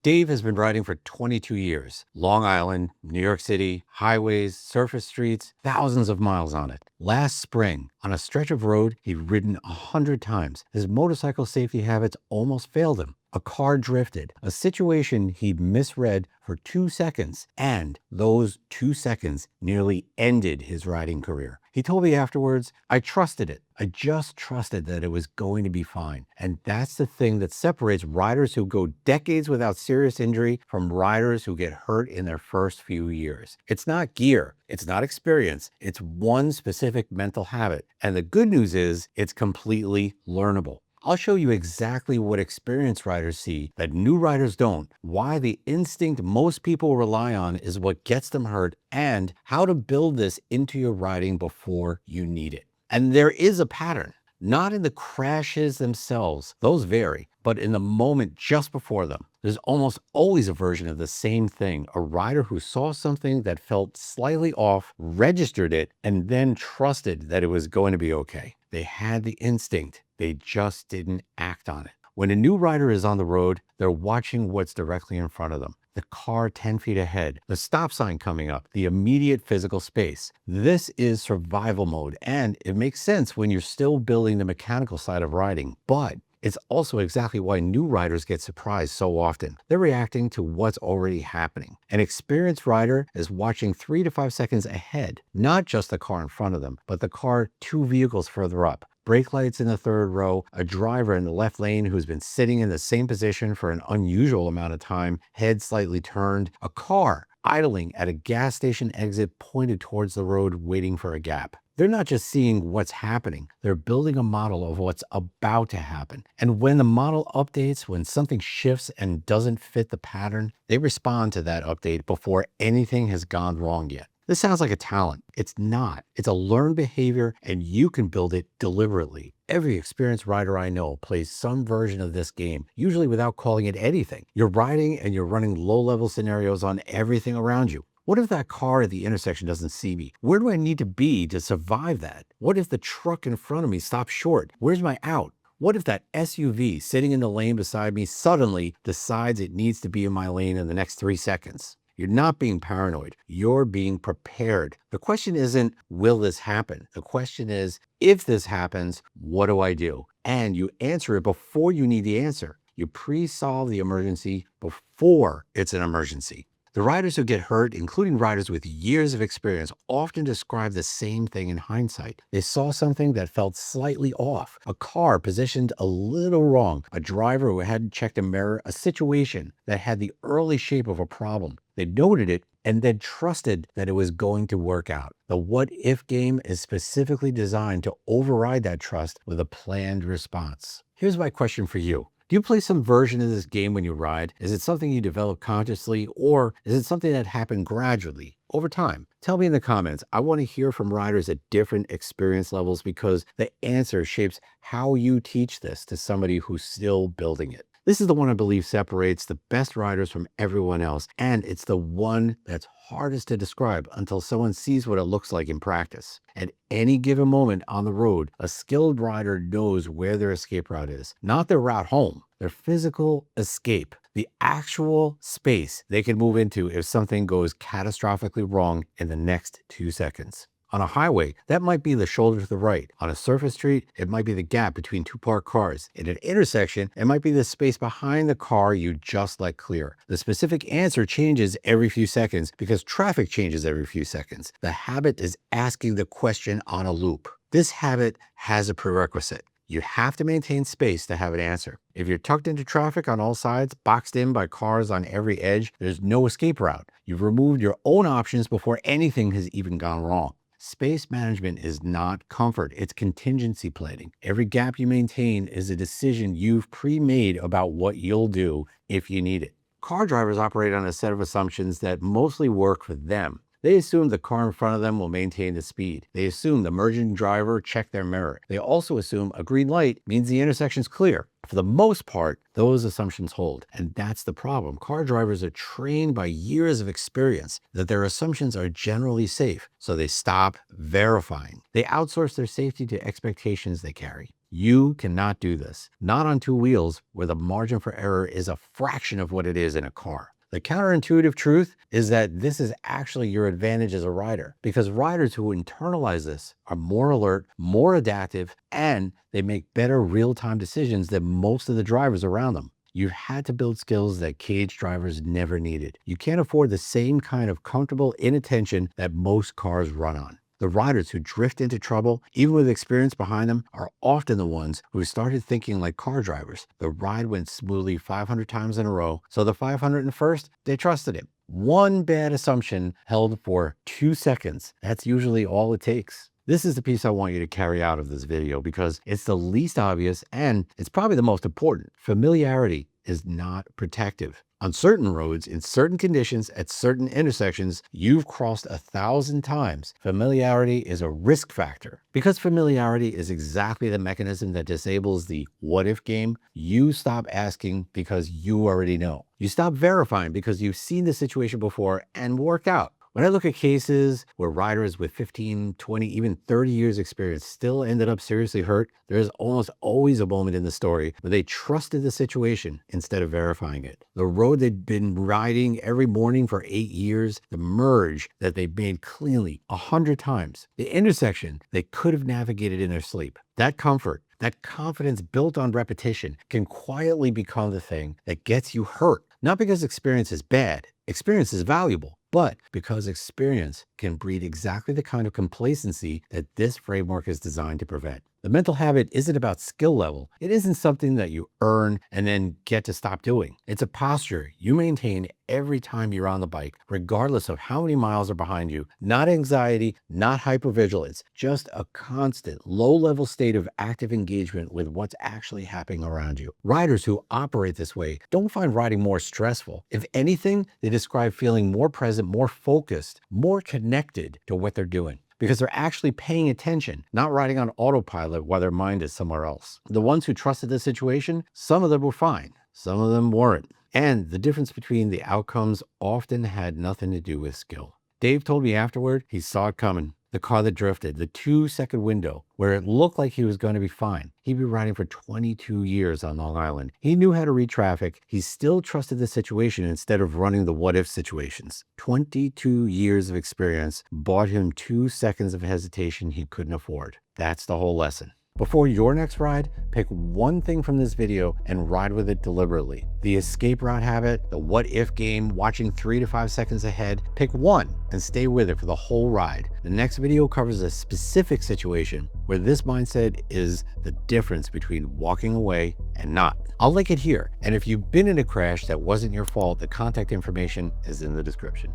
Dave has been riding for 22 years. Long Island, New York City, highways, surface streets, thousands of miles on it. Last spring, on a stretch of road he'd ridden 100 times, his motorcycle safety habits almost failed him. A car drifted, a situation he'd misread for 2 seconds, and those 2 seconds nearly ended his riding career. He told me afterwards, I trusted it. I just trusted that it was going to be fine. And that's the thing that separates riders who go decades without serious injury from riders who get hurt in their first few years. It's not gear, it's not experience, it's one specific mental habit. And the good news is it's completely learnable. I'll show you exactly what experienced riders see that new riders don't, why the instinct most people rely on is what gets them hurt, and how to build this into your riding before you need it. And there is a pattern, not in the crashes themselves, those vary, but in the moment just before them. There's almost always a version of the same thing, a rider who saw something that felt slightly off, registered it, and then trusted that it was going to be okay. They had the instinct, they just didn't act on it. When a new rider is on the road, they're watching what's directly in front of them. The car 10 feet ahead, the stop sign coming up, the immediate physical space. This is survival mode, and it makes sense when you're still building the mechanical side of riding, but it's also exactly why new riders get surprised so often. They're reacting to what's already happening. An experienced rider is watching 3 to 5 seconds ahead, not just the car in front of them, but the car 2 vehicles further up. Brake lights in the third row, a driver in the left lane who's been sitting in the same position for an unusual amount of time, head slightly turned, a car idling at a gas station exit pointed towards the road waiting for a gap. They're not just seeing what's happening, they're building a model of what's about to happen. And when the model updates, when something shifts and doesn't fit the pattern, they respond to that update before anything has gone wrong yet. This sounds like a talent. It's not. It's a learned behavior, and you can build it deliberately. Every experienced rider I know plays some version of this game, usually without calling it anything. You're riding and you're running low-level scenarios on everything around you. What if that car at the intersection doesn't see me? Where do I need to be to survive that? What if the truck in front of me stops short? Where's my out? What if that SUV sitting in the lane beside me suddenly decides it needs to be in my lane in the next 3 seconds? You're not being paranoid. You're being prepared. The question isn't, will this happen? The question is, if this happens, what do I do? And you answer it before you need the answer. You pre-solve the emergency before it's an emergency. The riders who get hurt, including riders with years of experience, often describe the same thing in hindsight. They saw something that felt slightly off, a car positioned a little wrong, a driver who hadn't checked a mirror, a situation that had the early shape of a problem. They noted it and then trusted that it was going to work out. The what-if game is specifically designed to override that trust with a planned response. Here's my question for you. Do you play some version of this game when you ride? Is it something you develop consciously, or is it something that happened gradually over time? Tell me in the comments. I want to hear from riders at different experience levels because the answer shapes how you teach this to somebody who's still building it. This is the one I believe separates the best riders from everyone else, and it's the one that's hardest to describe until someone sees what it looks like in practice. At any given moment on the road, a skilled rider knows where their escape route is, not their route home, their physical escape, the actual space they can move into if something goes catastrophically wrong in the next 2 seconds. On a highway, that might be the shoulder to the right. On a surface street, it might be the gap between 2 parked cars. In an intersection, it might be the space behind the car you just let clear. The specific answer changes every few seconds because traffic changes every few seconds. The habit is asking the question on a loop. This habit has a prerequisite. You have to maintain space to have an answer. If you're tucked into traffic on all sides, boxed in by cars on every edge, there's no escape route. You've removed your own options before anything has even gone wrong. Space management is not comfort, it's contingency planning. Every gap you maintain is a decision you've pre-made about what you'll do if you need it. Car drivers operate on a set of assumptions that mostly work for them. They assume the car in front of them will maintain the speed. They assume the merging driver checked their mirror. They also assume a green light means the intersection's clear. For the most part, those assumptions hold. And that's the problem. Car drivers are trained by years of experience that their assumptions are generally safe. So they stop verifying. They outsource their safety to expectations they carry. You cannot do this. Not on two wheels where the margin for error is a fraction of what it is in a car. The counterintuitive truth is that this is actually your advantage as a rider, because riders who internalize this are more alert, more adaptive, and they make better real-time decisions than most of the drivers around them. You've had to build skills that cage drivers never needed. You can't afford the same kind of comfortable inattention that most cars run on. The riders who drift into trouble, even with experience behind them, are often the ones who started thinking like car drivers. The ride went smoothly 500 times in a row, so the 501st, they trusted him. One bad assumption held for 2 seconds. That's usually all it takes. This is the piece I want you to carry out of this video because it's the least obvious and it's probably the most important. Familiarity is not protective. On certain roads, in certain conditions, at certain intersections, you've crossed 1,000 times. Familiarity is a risk factor. Because familiarity is exactly the mechanism that disables the what-if game, you stop asking because you already know. You stop verifying because you've seen the situation before and worked out. When I look at cases where riders with 15, 20, even 30 years experience still ended up seriously hurt, there is almost always a moment in the story where they trusted the situation instead of verifying it. The road they'd been riding every morning for 8 years, the merge that they made cleanly 100 times, the intersection they could have navigated in their sleep. That comfort, that confidence built on repetition can quietly become the thing that gets you hurt. Not because experience is bad, experience is valuable, but because experience can breed exactly the kind of complacency that this framework is designed to prevent. The mental habit isn't about skill level. It isn't something that you earn and then get to stop doing. It's a posture you maintain every time you're on the bike, regardless of how many miles are behind you. Not anxiety, not hypervigilance, just a constant low-level state of active engagement with what's actually happening around you. Riders who operate this way don't find riding more stressful. If anything, they describe feeling more present, more focused, more connected to what they're doing, because they're actually paying attention, not riding on autopilot while their mind is somewhere else. The ones who trusted the situation, some of them were fine, some of them weren't. And the difference between the outcomes often had nothing to do with skill. Dave told me afterward he saw it coming. The car that drifted, the 2-second window where it looked like he was going to be fine. He'd been riding for 22 years on Long Island. He knew how to read traffic. He still trusted the situation instead of running the what-if situations. 22 years of experience bought him 2 seconds of hesitation he couldn't afford. That's the whole lesson. Before your next ride, pick one thing from this video and ride with it deliberately. The escape route habit, the what if game, watching 3 to 5 seconds ahead, pick one and stay with it for the whole ride. The next video covers a specific situation where this mindset is the difference between walking away and not. I'll link it here. And if you've been in a crash that wasn't your fault, the contact information is in the description.